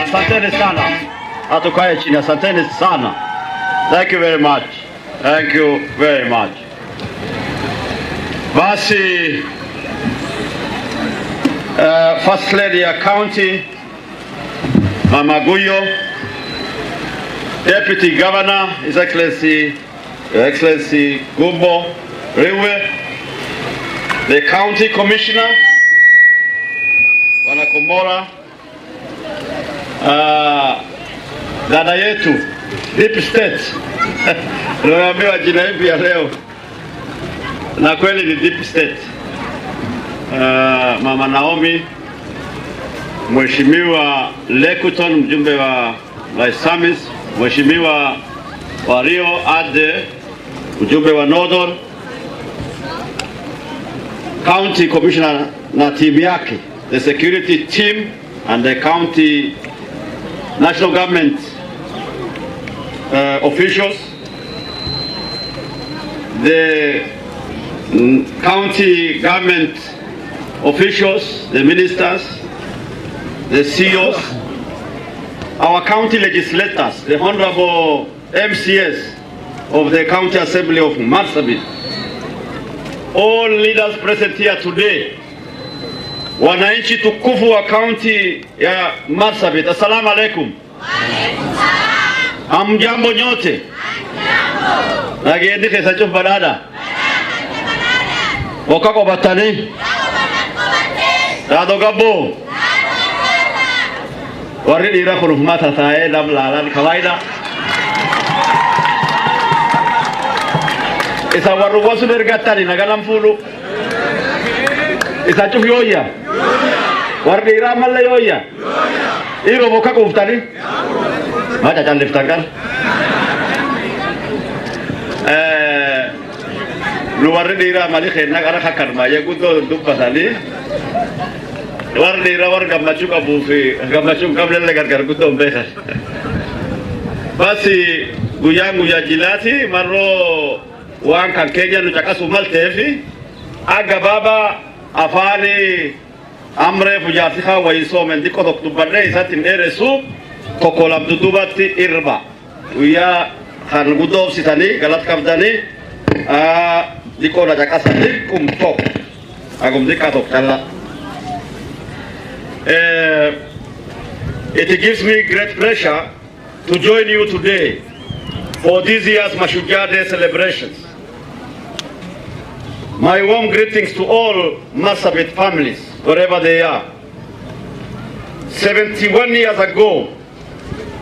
Asanteni sana. Hatukae chini. Asanteni sana. Thank you very much. Thank you very much. Basi First Lady ya County Mama Guyo, Deputy Governor His Excellency Gumbo Riwe, the County Commissioner Bwana Komora, dada yetu Deep State tunaambiwa jina hivi ya leo na kweli ni Deep State, Mama Naomi, Mheshimiwa Lekuton mjumbe wa Laisamis, Mheshimiwa Wario Ade mjumbe wa Northern County Commissioner na team yake, the security team and the county national government officials, the county government officials, the ministers, the CEOs, our county legislators, the honorable MCS of the County Assembly of Marsabit, all leaders present here today, wananchi tukufu wa county ya Marsabit, assalamu alaikum. Hamjambo nyote. Nagendi kesa chumbalada. Wakako batani. Dado gabo. Waridi ira kurufumata tae damla ni kawaida. Isa warugosu dergatani nagalam fulu. Isa chufi oya. Waridi ira malla yoya. Iro wakako uftani. Maca can liftangal lu warri dira mali khena gara khakar ma ya gudo dubbatani warri dira war gammachu kabu fi gammachu kamle legar gar gudo mbekha basi guyangu ya jilati marro wan kan Kenya nu chakasu maltefi aga baba afani amre fujati kha wa isome ndiko doktubanne isatin eresu kokolam dudubati irba uya khan gudob sitani galat kabdani diko na jakasa dikum tok agum dikatok tala. It gives me great pleasure to join you today for this year's Mashujaa Day celebrations. My warm greetings to all Marsabit families wherever they are. 71 years ago,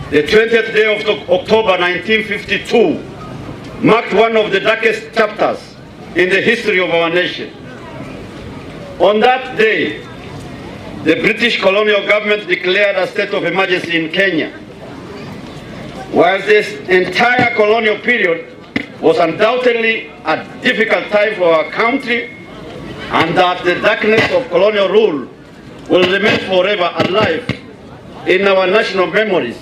the 20th day of October 1952 marked one of the darkest chapters in the history of our nation. On that day, the British colonial government declared a state of emergency in Kenya. While this entire colonial period was undoubtedly a difficult time for our country, and that the darkness of colonial rule will remain forever alive in our national memories,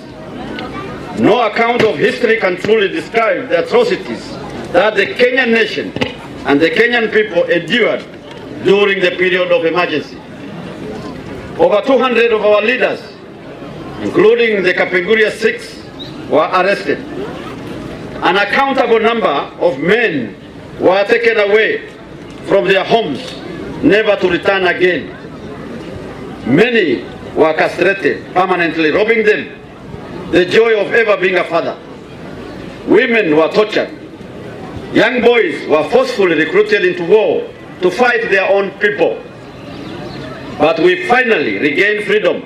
no account of history can truly describe the atrocities that the Kenyan nation and the Kenyan people endured during the period of emergency. Over 200 of our leaders, including the Kapenguria 6, were arrested. An uncountable number of men were taken away from their homes, never to return again. Many were castrated, permanently robbing them the joy of ever being a father. Women were tortured. Young boys were forcefully recruited into war to fight their own people. But we finally regained freedom,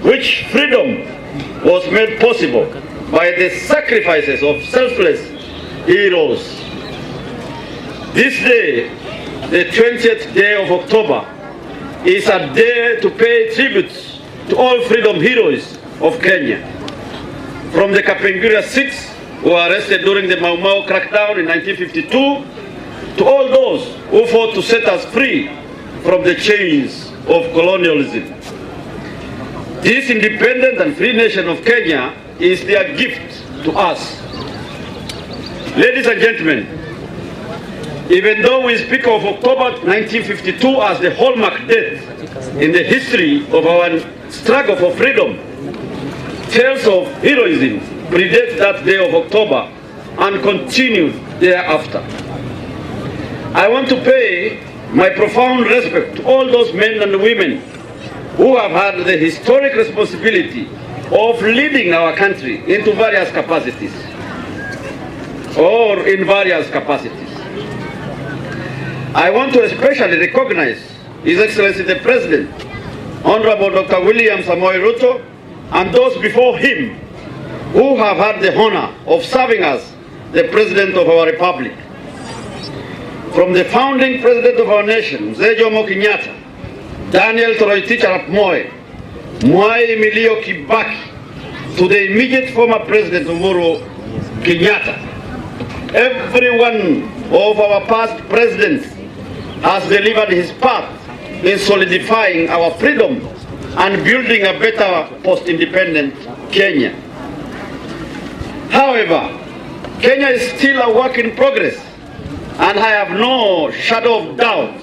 which freedom was made possible by the sacrifices of selfless heroes. This day, the 20th day of October, is a day to pay tribute to all freedom heroes of Kenya. From the Kapenguria 6, who were arrested during the Mau Mau crackdown in 1952, to all those who fought to set us free from the chains of colonialism. This independent and free nation of Kenya is their gift to us. Ladies and gentlemen, even though we speak of October 1952 as the hallmark date in the history of our struggle for freedom, tales of heroism predate that day of October and continued thereafter. I want to pay my profound respect to all those men and women who have had the historic responsibility of leading our country into various capacities, or in various capacities. I want to especially recognize His Excellency the President, Honorable Dr. William Samoei Ruto, and those before him who have had the honor of serving as the President of our Republic. From the founding President of our nation, Mzee Jomo Kenyatta, Daniel Toroitich Arap Moi, Mwai Milio Kibaki, to the immediate former President Uhuru Kenyatta. Every one of our past presidents has delivered his part in solidifying our freedom and building a better post-independent Kenya. However, Kenya is still a work in progress, and I have no shadow of doubt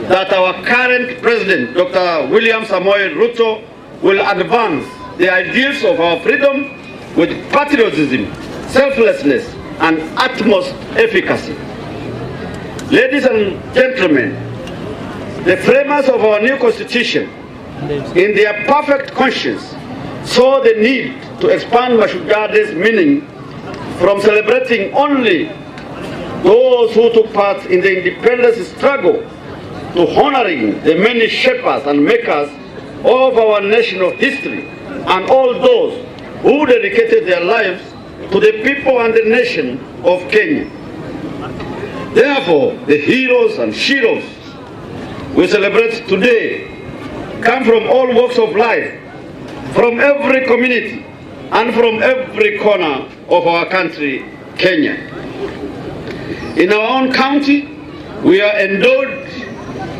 that our current President, Dr. William Samoei Ruto, will advance the ideals of our freedom with patriotism, selflessness, and utmost efficacy. Ladies and gentlemen, the framers of our new constitution, in their perfect conscience, saw the need to expand Mashujaa Day's meaning from celebrating only those who took part in the independence struggle to honoring the many shapers and makers of our national history and all those who dedicated their lives to the people and the nation of Kenya. Therefore, the heroes and sheroes we celebrate today come from all walks of life, from every community, and from every corner of our country, Kenya. In our own county, we are endowed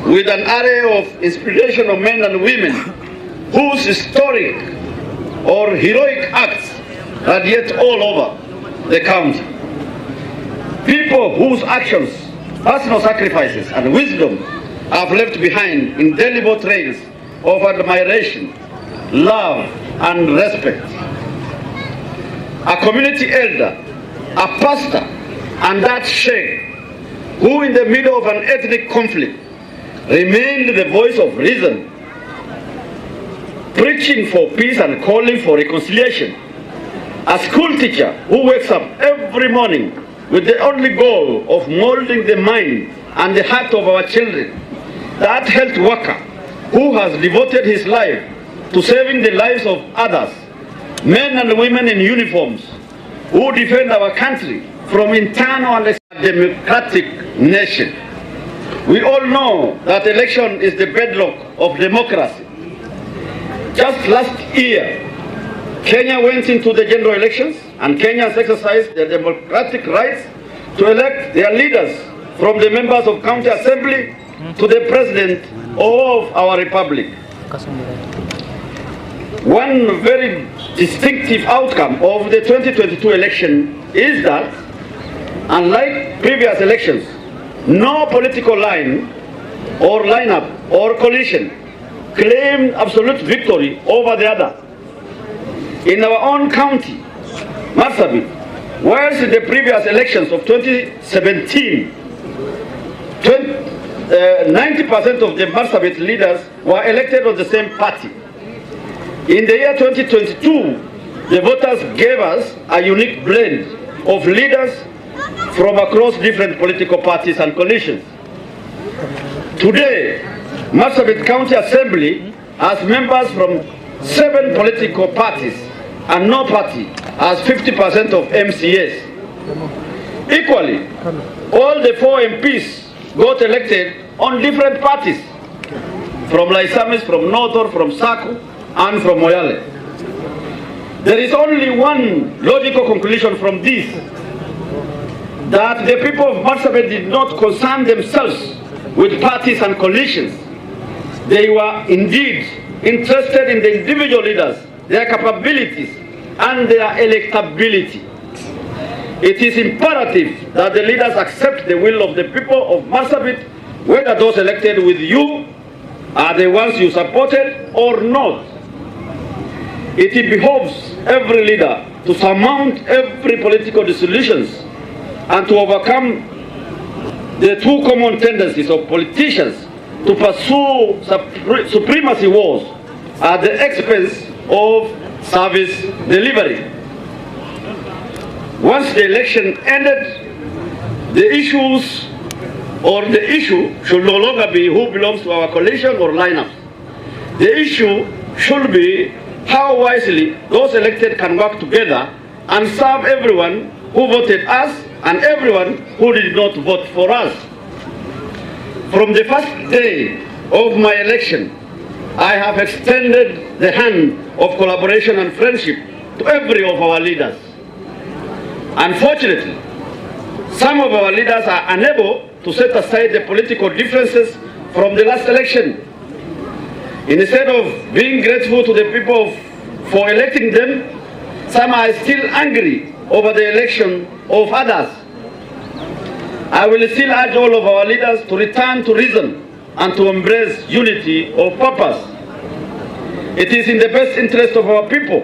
with an array of inspirational men and women whose historic or heroic acts radiate all over the county. People whose actions, personal sacrifices, and wisdom have left behind indelible trails of admiration, love, and respect. A community elder, a pastor, and that sheikh who in the middle of an ethnic conflict remained the voice of reason, preaching for peace and calling for reconciliation. A school teacher who wakes up every morning with the only goal of molding the mind and the heart of our children. That health worker who has devoted his life to saving the lives of others. Men and women in uniforms who defend our country from internal and democratic nation. We all know that election is the bedrock of democracy. Just last year, Kenya went into the general elections, and Kenyans exercised their democratic rights to elect their leaders, from the members of county assembly to the president of our republic. One very distinctive outcome of the 2022 election is that, unlike previous elections, no political line or lineup or coalition claimed absolute victory over the other. In our own county, Marsabit, whereas in the previous elections of 2017, 90% of the Marsabit leaders were elected on the same party. In the year 2022, the voters gave us a unique blend of leaders from across different political parties and coalitions. Today, Marsabit County Assembly has members from 7 political parties, and no party has 50% of MCAs. Equally, all the 4 MPs got elected on different parties, from Laisamis, from Notor, from Saku, and from Moyale. There is only one logical conclusion from this, that the people of Marsabit did not concern themselves with parties and coalitions. They were indeed interested in the individual leaders, their capabilities, and their electability. It is imperative that the leaders accept the will of the people of Marsabit, whether those elected with you are the ones you supported or not. It behoves every leader to surmount every political dissolutions and to overcome the two common tendencies of politicians to pursue supremacy wars at the expense of service delivery. Once the election ended, the issue should no longer be who belongs to our coalition or lineup. The issue should be how wisely those elected can work together and serve everyone who voted us and everyone who did not vote for us. From the first day of my election, I have extended the hand of collaboration and friendship to every of our leaders. Unfortunately, some of our leaders are unable to set aside the political differences from the last election. Instead of being grateful to the people for electing them, some are still angry over the election of others. I will still urge all of our leaders to return to reason and to embrace unity of purpose. It is in the best interest of our people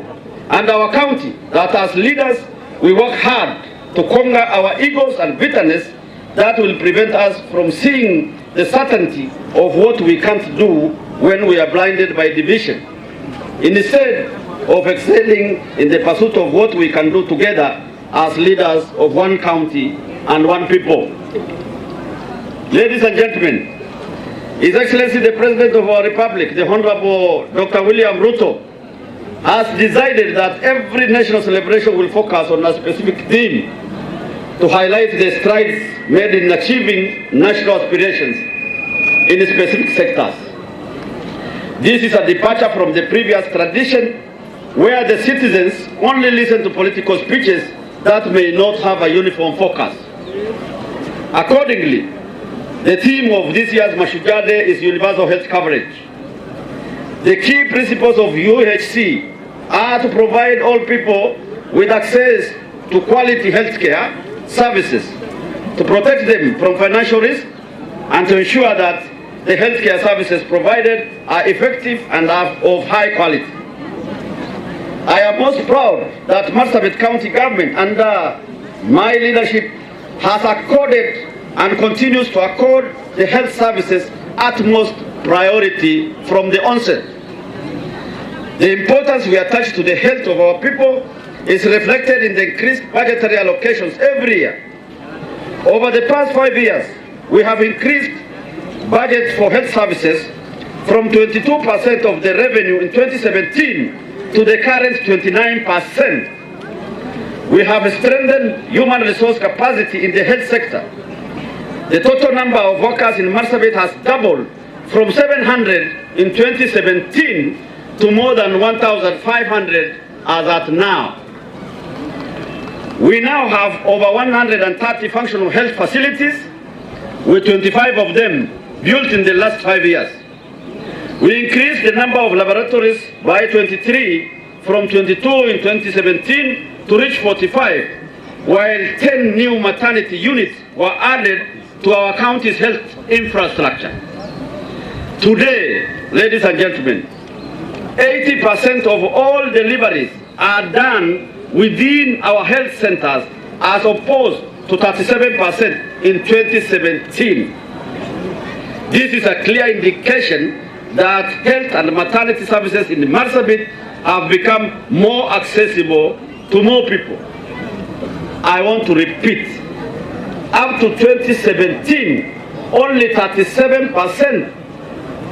and our county that as leaders we work hard to conquer our egos and bitterness that will prevent us from seeing the certainty of what we can't do when we are blinded by division, instead of excelling in the pursuit of what we can do together as leaders of one county and one people. Ladies and gentlemen, His Excellency the President of our Republic, the Honorable Dr. William Ruto, has decided that every national celebration will focus on a specific theme to highlight the strides made in achieving national aspirations in specific sectors. This is a departure from the previous tradition where the citizens only listen to political speeches that may not have a uniform focus. Accordingly, the theme of this year's Mashujaa Day is universal health coverage. The key principles of UHC are to provide all people with access to quality health care services, to protect them from financial risk, and to ensure that the health care services provided are effective and of high quality. I am most proud that Marsabit County government under my leadership has accorded and continues to accord the health services utmost priority from the onset. The importance we attach to the health of our people is reflected in the increased budgetary allocations every year. Over the past 5 years, we have increased budget for health services from 22% of the revenue in 2017 to the current 29%. We have strengthened human resource capacity in the health sector. The total number of workers in Marsabit has doubled from 700 in 2017 to more than 1,500 as at now. We now have over 130 functional health facilities, with 25 of them built in the last 5 years. We increased the number of laboratories by 23 from 22 in 2017 to reach 45, while 10 new maternity units were added to our county's health infrastructure. Today, ladies and gentlemen, 80% of all deliveries are done within our health centers as opposed to 37% in 2017. This is a clear indication that health and maternity services in Marsabit have become more accessible to more people. I want to repeat, up to 2017, only 37%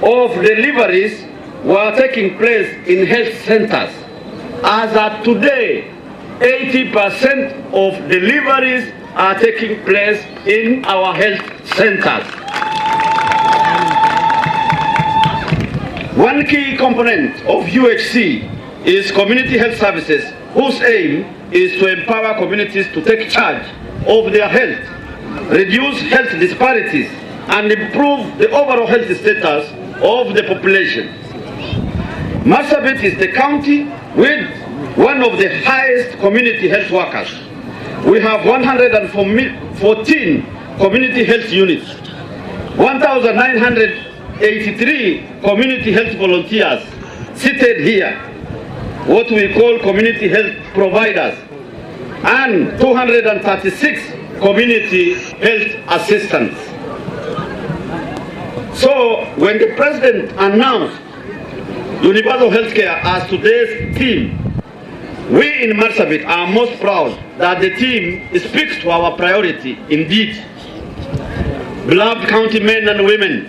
of deliveries were taking place in health centers. As of today, 80% of deliveries are taking place in our health centers. One key component of UHC is community health services, whose aim is to empower communities to take charge of their health, reduce health disparities, and improve the overall health status of the population. Marsabit is the county with one of the highest community health workers. we have 114 community health units, 1,983 community health volunteers seated here, what we call community health providers, and 236 community health assistants. So when the president announced universal healthcare as today's theme, we in Marsabit are most proud that the theme speaks to our priority indeed. Beloved county men and women,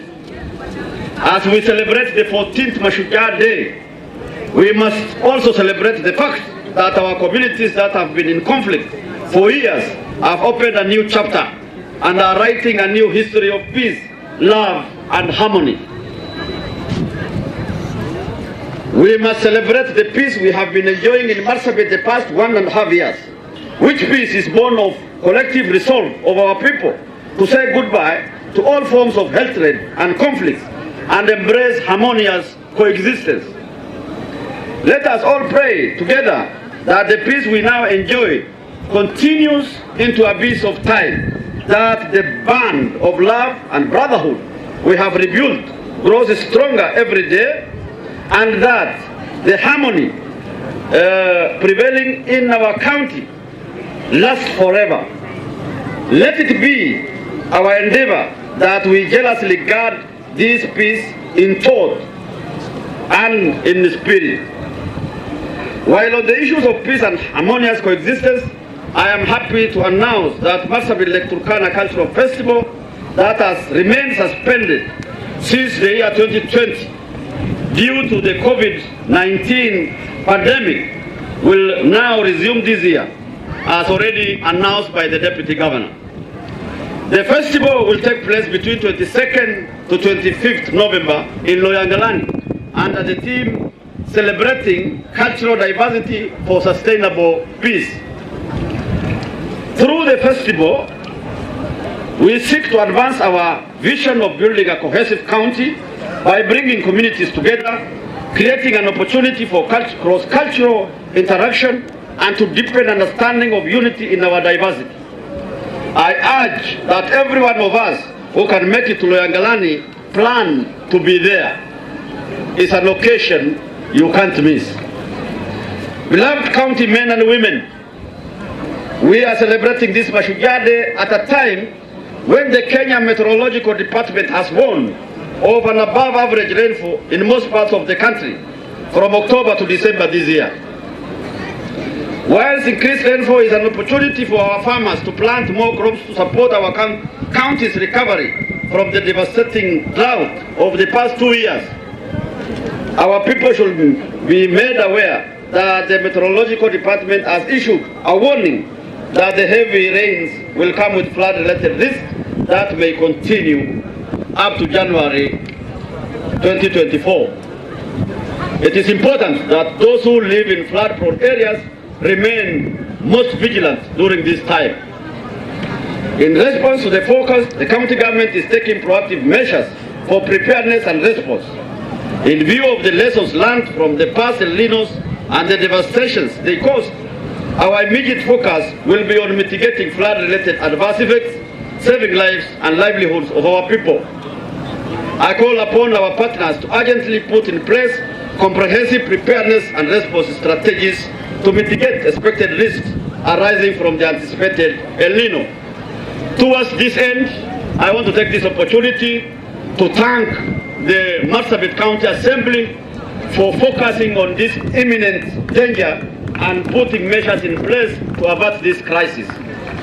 as we celebrate the 14th Mashujaa Day, we must also celebrate the fact that our communities that have been in conflict for years have opened a new chapter and are writing a new history of peace, love, and harmony. We must celebrate the peace we have been enjoying in Marsabit the past 1.5 years, which peace is born of collective resolve of our people to say goodbye to all forms of hatred and conflict and embrace harmonious coexistence. Let us all pray together that the peace we now enjoy continues into a abyss of time, that the bond of love and brotherhood we have rebuilt grows stronger every day, and that the harmony prevailing in our county lasts forever. Let it be our endeavor that we jealously guard this peace in thought and in spirit. While on the issues of peace and harmonious coexistence, I am happy to announce that Marsabit Lake Turkana Cultural Festival that has remained suspended since the year 2020 due to the COVID-19 pandemic will now resume this year, as already announced by the Deputy Governor. The festival will take place between 22nd to 25th November in Loyangalani under the theme Celebrating Cultural Diversity for Sustainable Peace. Through the festival, we seek to advance our vision of building a cohesive county by bringing communities together, creating an opportunity for cross-cultural interaction, and to deepen understanding of unity in our diversity. I urge that every one of us who can make it to Loyangalani plan to be there. It's an occasion you can't miss. Beloved county men and women, we are celebrating this Mashujaa Day at a time when the Kenya Meteorological Department has warned of an above average rainfall in most parts of the country from October to December this year. Whilst increased rainfall is an opportunity for our farmers to plant more crops to support our county's recovery from the devastating drought of the past 2 years, our people should be made aware that the Meteorological Department has issued a warning that the heavy rains will come with flood-related risks that may continue up to January 2024. It is important that those who live in flood-prone areas remain most vigilant during this time. In response to the forecast, the county government is taking proactive measures for preparedness and response. In view of the lessons learned from the past El Niños and the devastations they caused, our immediate focus will be on mitigating flood-related adverse effects, saving lives and livelihoods of our people. I call upon our partners to urgently put in place comprehensive preparedness and response strategies to mitigate expected risks arising from the anticipated El Niño. Towards this end, I want to take this opportunity to thank the Marsabit County Assembly for focusing on this imminent danger and putting measures in place to avert this crisis.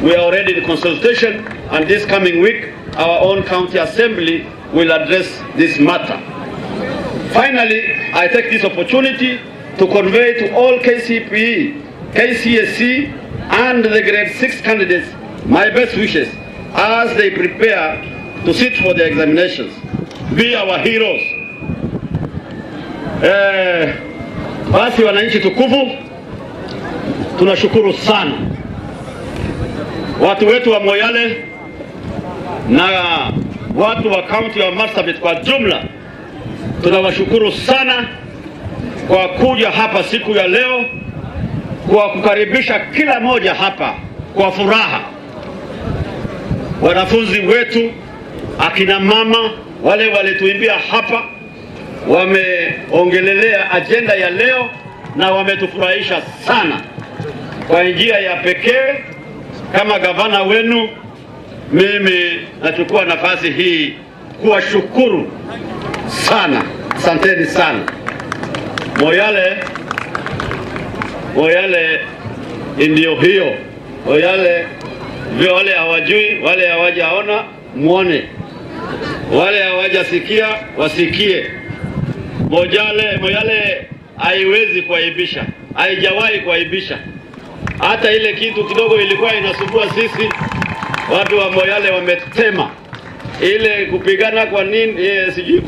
We are already in consultation, and this coming week, our own county assembly will address this matter. Finally, I take this opportunity to convey to all KCPE, KCSE, and the grade 6 candidates my best wishes as they prepare to sit for their examinations. Be our heroes. Basi wananchi tukufu, tunashukuru sana watu wetu wa Moyale na watu wa kaunti wa Marsabit kwa jumla. Tunawashukuru sana kwa kuja hapa siku ya leo, kwa kukaribisha kila moja hapa kwa furaha. Wanafunzi wetu, akina mama wale walituimbia hapa, wameongelelea agenda ya leo na wametufurahisha sana. Kwa njia ya pekee, kama gavana wenu, mimi nachukua nafasi hii kuwashukuru sana. Asanteni sana. Moyale ndio hiyo. Moyale vile wale hawajui, wale hawajaona muone, wale hawajasikia wasikie. Moyale haiwezi kuaibisha, haijawahi kuaibisha. Hata ile kitu kidogo ilikuwa inasumbua sisi watu wa Moyale wametema. Ile kupigana kwa nini, sijui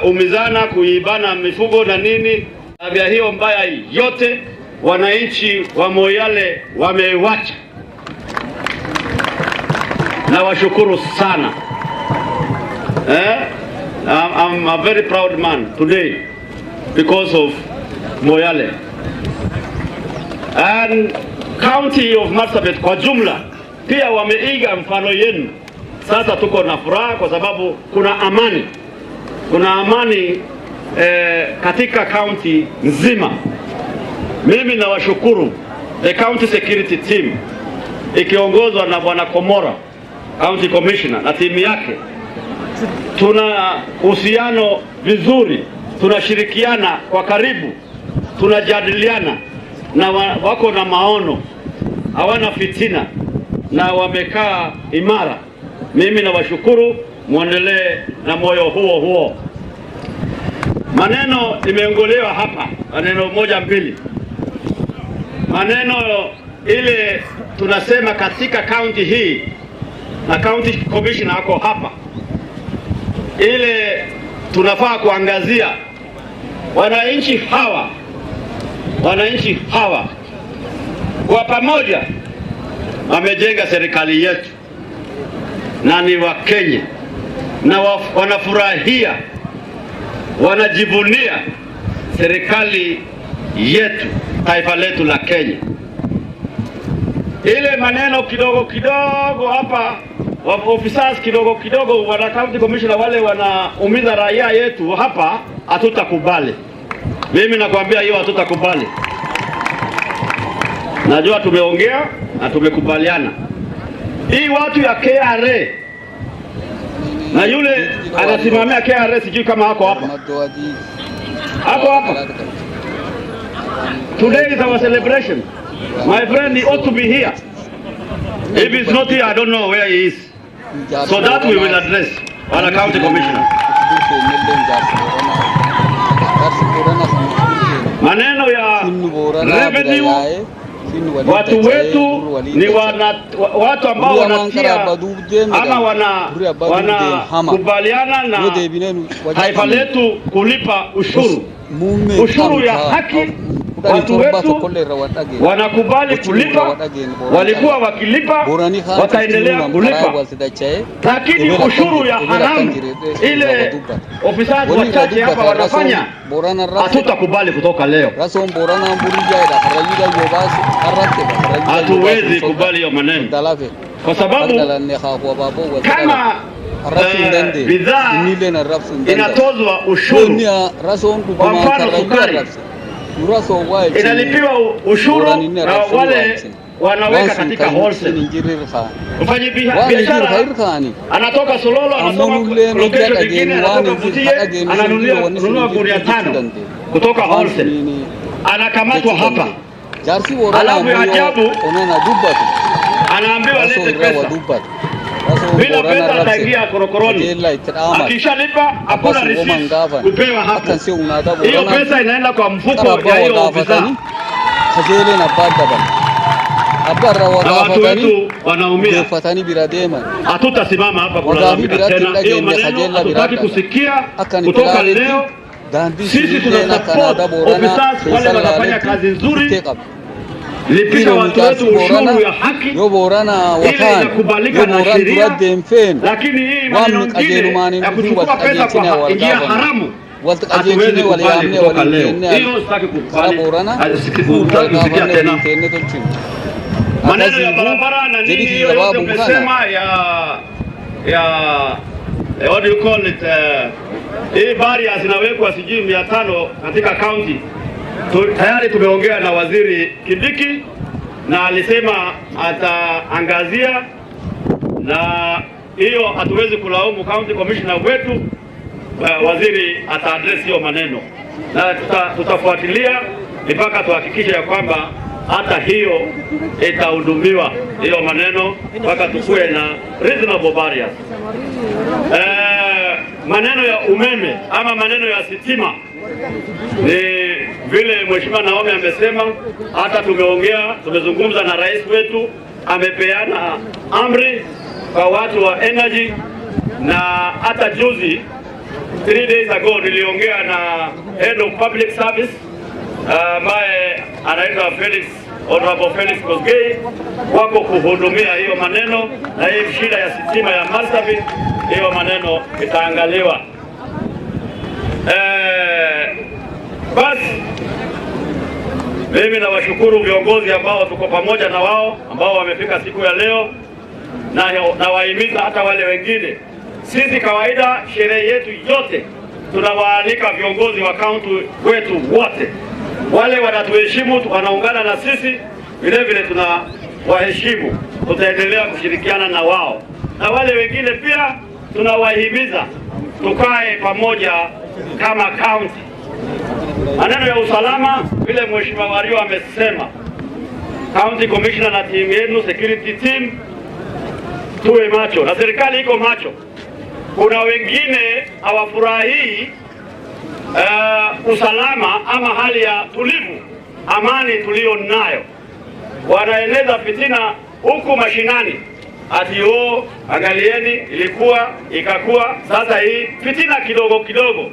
umizana, kuibana mifugo na nini, tabia hiyo mbaya yote wananchi wa Moyale wamewacha. Na washukuru sana. I'm a very proud man today because of Moyale. And county of Marsabit kwa jumla pia wameiga mfano yenu. Sasa tuko na furaha kwa sababu kuna amani. Kuna amani katika county nzima. Mimi nawashukuru the county security team ikiongozwa na Bwana Komora, county commissioner, na timu yake. Tuna uhusiano vizuri, tunashirikiana kwa karibu, tunajadiliana na wako na maono, hawana fitina na wamekaa imara. Mimi nawashukuru, muendelee na moyo huo. Maneno imeongolewa hapa, maneno moja mbili. Maneno ile tunasema katika county hii, na county commissioner ako hapa, ile tunafaa kuangazia wananchi hawa kwa pamoja wamejenga serikali yetu na ni wa Kenya, na wanafurahia, wanajivunia serikali yetu, taifa letu la Kenya. Ile maneno kidogo hapa, officers kidogo, wana county commissioner wale wanaumiza raia yetu hapa, hatutakubali. Mimi nakwambia hiyo hatutakubali. Najua tumeongea na tumekubaliana. Hii watu ya KRA na yule anasimamia KRA, sijui kama hako hapa. Today is our celebration. My friend, he ought to be here. If he's not here, I don't know where he is. So that we will address on a county commissioner. Maneno ya revenue, watu wetu ni watu ambao wanatia ama wanakubaliana na taifa letu kulipa ushuru ya haki. Watu wetu wanakubali kulipa, walikuwa wakilipa, wataendelea kulipa. Lakini ushuru ya haramu ile ofisa wachache hapa wanafanya, hatutakubali kutoka leo. Hatuwezi kubali hiyo maneno, kwa sababu kama bidhaa inatozwa ushuru, kwa mfano sukari inalipiwa ushuru na wale wanaweka katika wholesale. Mfanyi biashara anatoka Sololo, anatoka location nyingine, anatoka Butie, ananunua gunia 5 kutoka wholesale, anakamatwa hapa. Alafu ya ajabu anaambiwa lete pesa. Bila pesa ataingia korokoroni. Akishalipa hakuna receipt kupewa hapo. Hiyo pesa inaenda kwa mfuko ya hiyo ofisa. Watu wetu wanaumia. Hatutasimama hapa kulalamika tena. Hiyo maneno hatutaki kusikia kutoka leo. Sisi tunasupport officers wale wanafanya kazi nzuri. Lipisha watu wetu ushuru ya haki, ile inakubalika na sheria. Lakini hii maneno ingine ya kuchukua pesa kwa njia haramu, hatuwezi kubali kutoka leo. Hiyo sitaki kukubali, sitaki kusikia tena. maneno ya barabara na nini yote umesema what do you call it, hii barriers zinawekwa sijui 500 katika county. Tayari tumeongea na waziri Kindiki na alisema ataangazia, na hiyo hatuwezi kulaumu county commissioner wetu. Waziri ataaddress hiyo maneno na tutafuatilia mpaka tuhakikishe ya kwamba hata hiyo itahudumiwa hiyo maneno mpaka tukue na reasonable barriers. Maneno ya umeme ama maneno ya sitima ni vile Mheshimiwa Naomi amesema, hata tumezungumza na rais wetu, amepeana amri kwa watu wa energy, na hata juzi 3 days ago niliongea na head of public service ambaye anaitwa Honorable Felix Kosgei, wako kuhudumia hiyo maneno, na hii shida ya sitima ya Marsabit hiyo maneno itaangaliwa. Basi mimi nawashukuru viongozi ambao tuko pamoja na wao ambao wamefika siku ya leo, na wahimiza hata wale wengine. Sisi kawaida sherehe yetu yote tunawaalika viongozi wa kaunti wetu wote, wale wanatuheshimu wanaungana na sisi, vile vile tunawaheshimu, tutaendelea kushirikiana na wao, na wale wengine pia tunawahimiza tukae pamoja kama kaunti. Maneno ya usalama vile Mheshimiwa Wario amesema, county commissioner na team yenu security team tuwe macho, na serikali iko macho. Kuna wengine hawafurahii usalama ama hali ya tulivu, amani tulio nayo, wanaeneza fitina huku mashinani ati angalieni ilikuwa ikakuwa, sasa hii fitina kidogo kidogo.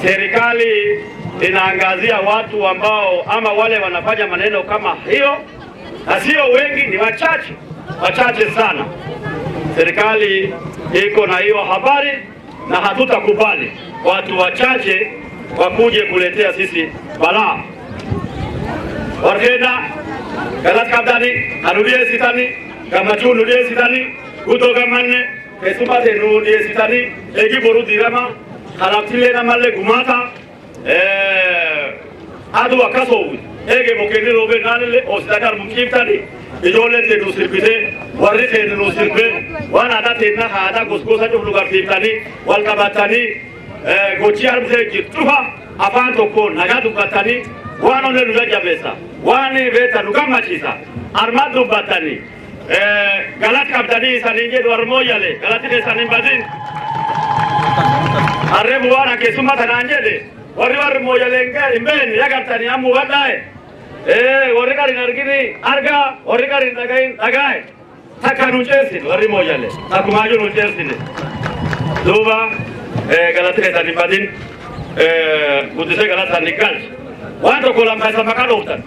Serikali inaangazia watu ambao ama wale wanafanya maneno kama hiyo, na sio wengi, ni wachache sana. Serikali iko na hiyo habari, na hatutakubali watu wachache wakuje kuletea sisi balaa. Warkenda kalat kabdani anudie sitani kamachu nudie sitani kutoka manne kesumate nudie sitani egi boru dirama kalaktile na malle gumata adu akaso ege mokeni robe nalele ostakar mukiftani ijole te nusirpite warri te nusirpe wana date na hada goskosa jumlugar tiftani walkabatani gochiar mse jituha afanto ko nagadu batani wano ne nuja besa wani beta nukamachisa armadu batani galat kabdani saninge dwar Moyale galatine sanimbadin arrebu wana kesuma tananjede warri Moyale ngai imben yagatani amu wadai warri nargini arga warri nagai takanu chesi warri Moyale takumaju nu chesi duba galatine sanimbadin kudise galatani gal wanto kolam kaisa makalo utan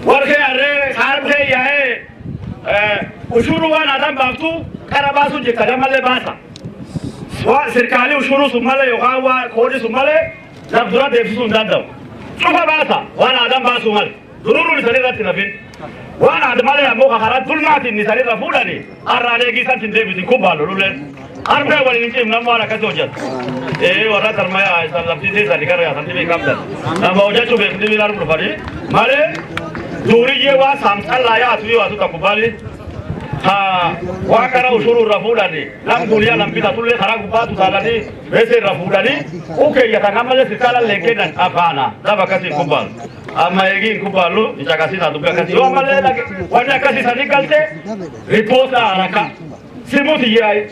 warke arre harbe yae ushuru wana adam baftu karabasu jikada male basa serikali ushuru sumale yohawa kodi sumale nabdura defisu ndadaw chufa basa wana adam basu mal dururu ni sarira tinafin wana admale ya moka harat tulmati ni sarira fulani arrale gisan tindebiti kubalo lulen arbe wali ninche mnamwana kasoja wara tarmaya salafti se salikara ya santi kamda na mauja chube ndi lar profari male duriye wa samsalla ya atuyo atutakubali ha wakara ushuru rafudani lam dunia lampita tulle kharagu batu salani wese rafudani uke yatangamale sikala lekena hapana daba kasi kubal ama egi kubalu nitakasi na dubia kasi wamale lake wana kasi sanikalte riposta haraka simuti yai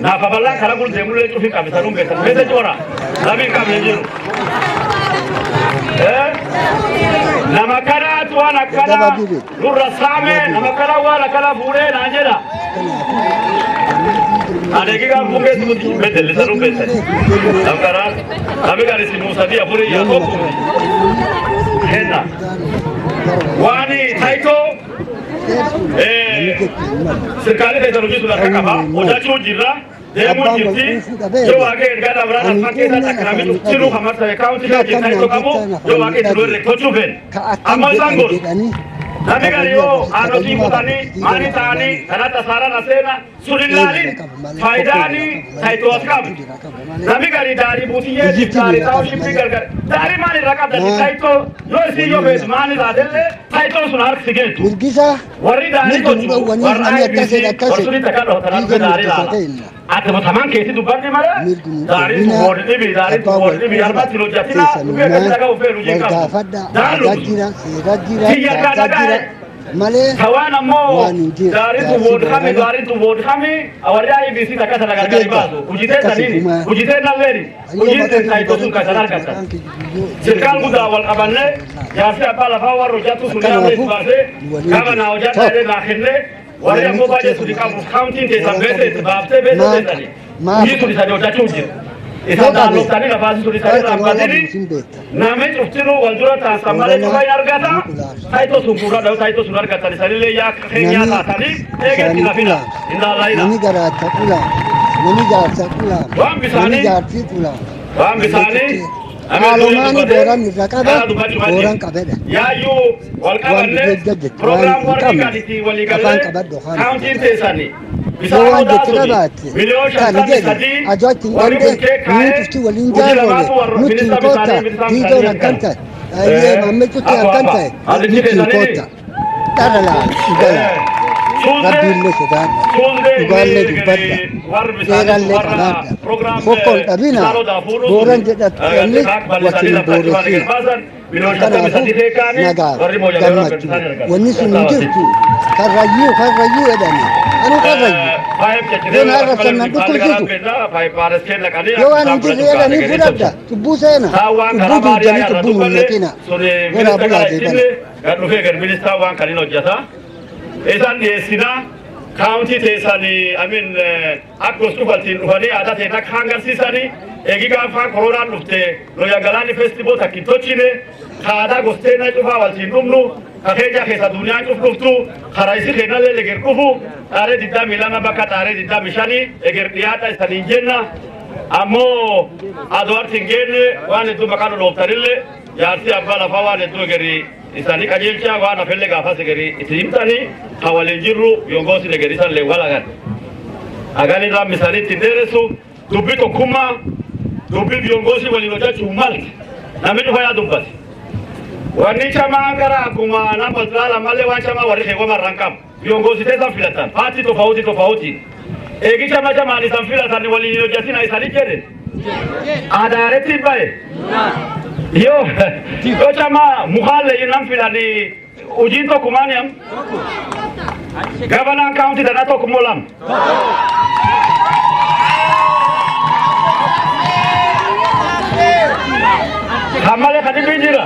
na fabala kharagu demule tufika misalumbe mese chora nabi kamlejiru na makara tuana kala lura same na makara wala kala fure na njera adegiga bunge simuti bedele salumbe na makara abigari simusadia fure ya kopu hena wani taito serikali ya Tanzania tunataka ojacho jira deemuu jirti yoo waaqee ergaa dabraa afaan keessaa takkaramee cuftiru hamarsa kaawunti kan ta'e qabu yoo waaqee itti lollee tochuu feene amma isaan godhu namni gari yoo aanootii kutanii maani ta'anii kanatti asaaraan aseena sulillaalin faayidaanii taayitoos qabu namni gari daarii buutiyyeetiif daarii ta'uu shibbii gargar daarii maal irraa qabdati taayitoo yoo isii yoo feetu maal irraa dellee taayitoo sun harkisi geetu warri daarii tochu warra IBC warsuun takka dhootanaaf daarii laala ati matamaan keetti dubbanni mara daarii tu boodi dhibi daarii tu boodi dhibi arbatti hojjatina dhufee akkasi dhagaa ufee hojii qabu daarii malee hawaan ammoo daarii tu boodi hami warri IBC takka sana gargari baasu hujitee saniini hujitee nalleeni hujitee taayitoo sun kan sana argatan sirkaan guddaa wal qabanne jaarsi abbaa lafaa warra hojjattu sun yaamee baasee gaba naa hojjata jedhee naa kennee warri ammoo baay'ee suni qabu kaawuntiin keessan beeseeti baaftee beeseetani hojii sun isanii hojjachuu jiru isaan daannoftanii lafaasi sun isanii dhaabbatini namni cuftinuu wal dura taasisan malee cufa hin argata taayitoo sun fuudhaa dhawu taayitoo sun argatan isanillee yaa keenyaa taatanii eegetti lafina indaalaayina namni garaata qula namni jaarsa qula namni jaartii qula waan bisaanii Alumani boran irra qaba boran qabedha yaayyuu wal qabanne program warri gaditi walii galee kaawuntiin teessanii bisaan daasuti miliyoon shantamii sadii warri bukkee kaa'ee hojii lamaatu minista bisaanii Tito rakkanta Mohamed tutti rakkanta haalli keessanii dara la Rabbiillee sodaadha dhugaallee dubbadha seeraallee qabaadha fokkoon dhabina booran jedhatanii wajjin booressuun kanaafuu nagaa gammachuu wanni sun hin jirtu karrayyuu jedhani anu karrayyu yoon harra sannan dhukkubsitu yoo waan hin jirre jedhanii fudhadha cubbuu seena cubbuu duudanii cubbuu mul'atina walaa bulaa deebana gad dhufee gad ministaa waan kan hin hojjeta isaan dhiyeessinaa kaawuntii teessanii amin akka gostu faltiin dhufanii aadaa ta'e akka hangarsiisanii eegi gaafa koronaan dhufte loya galaani feestiboo takkin tochine aadaa gosteena cufaa waltiin dhumnu kakeenya keessa duniyaan cuf dhuftu karaa isi kennallee eger dhufu xaaree 22 bakka xaaree 25 eger dhiyaadha isaniin jenna ammoo aduartiin geenne waan hedduu maqaan dhooftanillee jaartii abbaa lafaa waan hedduu egerii isani qajeelcha waan afelle gaafa segeri itimtani hawalin jirru yongosi negeri salle walagan agani ram misali tinderesu dubbi tokkumma dubbi yongosi walin hojachu mal namni faya dubbas wanni chama gara kuma na patrala male wa chama wari hewa marankam yongosi tesa filatan parti tofauti egi chama ni sanfilatan walin hojatina isani jere adareti bae yo chama muhalle yinam filani ujin to kumaniam governor county dana to kumolam hamale khadi bijira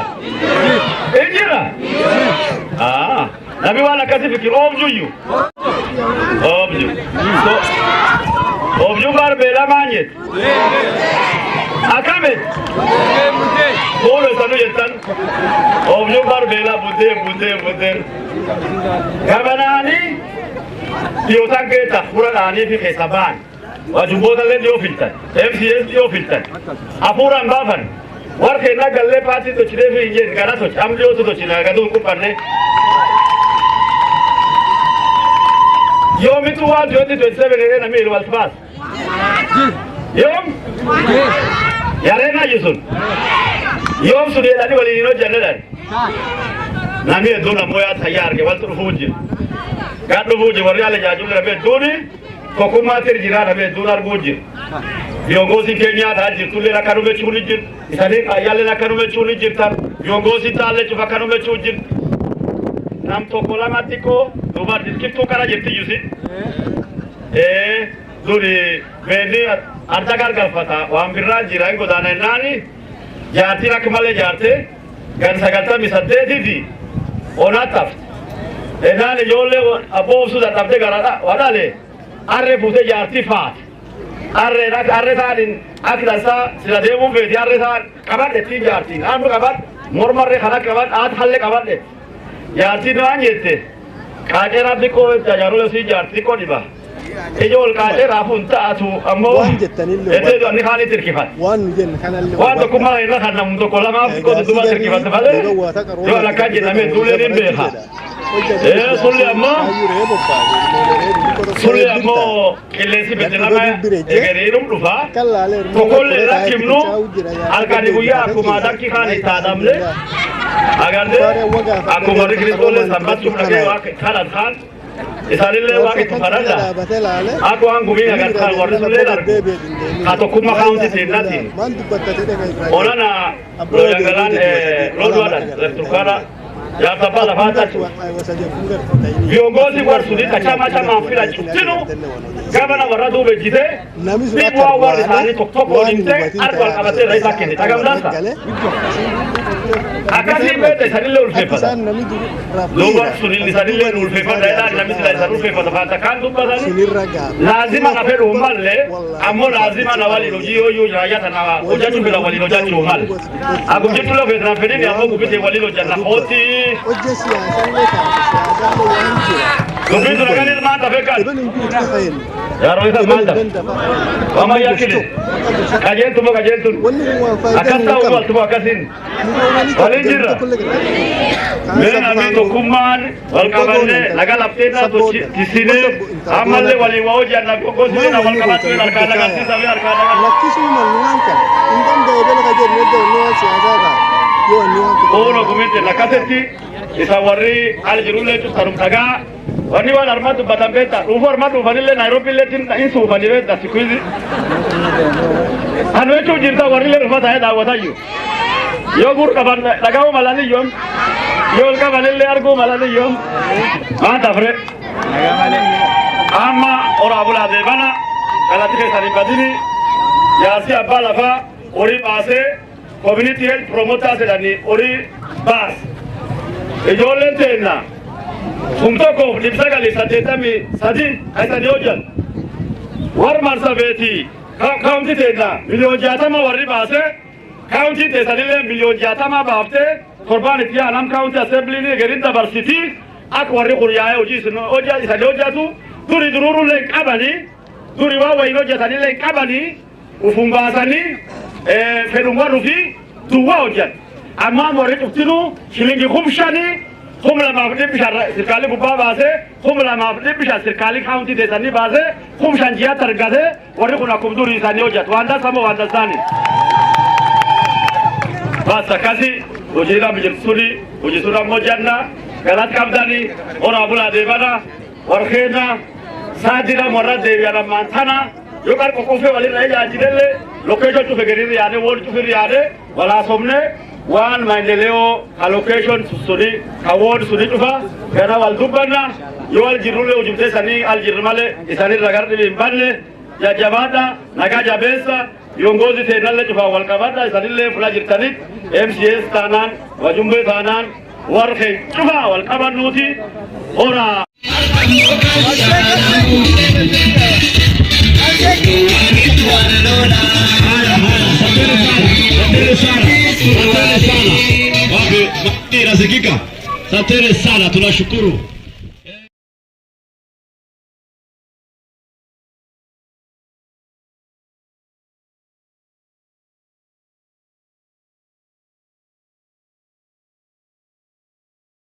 nabi wala kasi fikir obju obju bar bela manyet akamet Bolo sanu yetan obju bar bela bude gabanani diotan ke tahurani fi hisaban wajubota le dio filtan MCS dio filtan apuran bafan war khena galle party to chide fi injen gara to amjo to china gadu ku parne yomi tu wa 2027 na mil wal pass yom yarena yusun yom sudedani wali no jannadan nami dona moya tayar ke wal turfuji gadu fuji wari ala jajul rabe doni kokuma ter jira rabe donar buji viongozi Kenya haji tulle na karume chunijin isani ayale na karume chunijin tar viongozi talle chufa karume chunijin nam to kolamatiko dubar diskito kara jetti yusi duri beni artagar galfata wan birra jira ngo dana nani jaati rakmale jaate gan sagalta misadde didi onataf enani yolle abo suda tabde garada wadale arre bute jaati faat arre taanin akdasa sila demu bedi arre taan kabade ti jaati anu kabad mormarre khana kabad at halle kabade jaati nan yette kaajera diko jajarule si jaati ko diba ijol kaje rafun taatu ammo etedo ni khali tirkifat wan to kuma ina khanam to kolama ko duba tirkifat bale yo la kaje name dule din be kha sulle ammo kelesi betelama egererum dufa to kolle rakimnu alkani buya kuma dakki khani tadamle agarde akuma rikritole sambatsu lage wa khala khan isalille waqt farada aku angumi agar khal warisulle dar ato kuma county senati olana loyangalan lodwada turkana ya tabala fata viongozi wa sudi kachama chama mfila chutino gavana waradu bejide bibwa warisani toktok olinte arkwal kabate raisa kene tagamdasa akasi bete sanile ulfefa lowa sunil sanile ulfefa daila nami sila ulfefa fata kandu badani lazima naperu umalle ammo lazima na wali lojiyo yu rayata na ojatu bila wali lojachu umal agumjitulo fedra fedini ammo kubite wali lojana hoti Kubitu nakani manta fekan. Yaro itu manta. Mama yakini. Kajen tu. Akasta umal tu akasin. Walinjira. Men ami to kuman wal kabarne laga laptena to kisine amalle wali wao janna ko sine na wal kabat me arkana kasi sabe arkana. Lakisi maluanka. Indam de bela kajen medde no siaga. Yo niwanka. Oro kumite nakaseti isawari aljirule tu sarum taga wani wala armatu batambeta ufu armatu vanille Nairobi letin insu vanille da sikuizi anwe tu jirta warile rufata heda watayu yo gur kaban lagaw malani yom yol ka vanille argo malani yom ma tafre amma ora abula de bana kala tike sari badini ya si abala fa ori base community health promoters dani ori bas Ejolen tena, umtoko libsaga lisatemi sadi aisa diojan. War Marsabiti county tena, million jatama wari base, county tesalile million jatama bafte, korban itia alam county assembly ni gerin diversity, ak wari kuriya uji sino oja isa diojatu, duri dururu le kabani, duri wawa ino jatani le kabani, ufumbasani, ferungwa rufi, tuwa ojan. Amma mori tuktinu shilingi khumshani khumla mafdi bishar sirkali bubba base khumla mafdi bishar sirkali county desani base khumshan jiya targade wari kuna kumduri sani ojat wanda samo wanda sani basa kazi ujira bijsuri ujisura mojanna galat kabdani ora abula devana warkhena sadira morra devyana mantana yokar kokofe wali raja ajidelle location tu fegeri yade wol tu fegeri yade wala somne One maendeleo allocation suri award suri tufa kana waldubana yowal jirule ujumte sani aljirmale isani ragardi bimbanne ya jabata nagaja besa viongozi tena le tufa walkabata isani le fulajirtanit MCS tanan wajumbe tanan warkhe tufa walkabanuti ora Asante sana tunashukuru.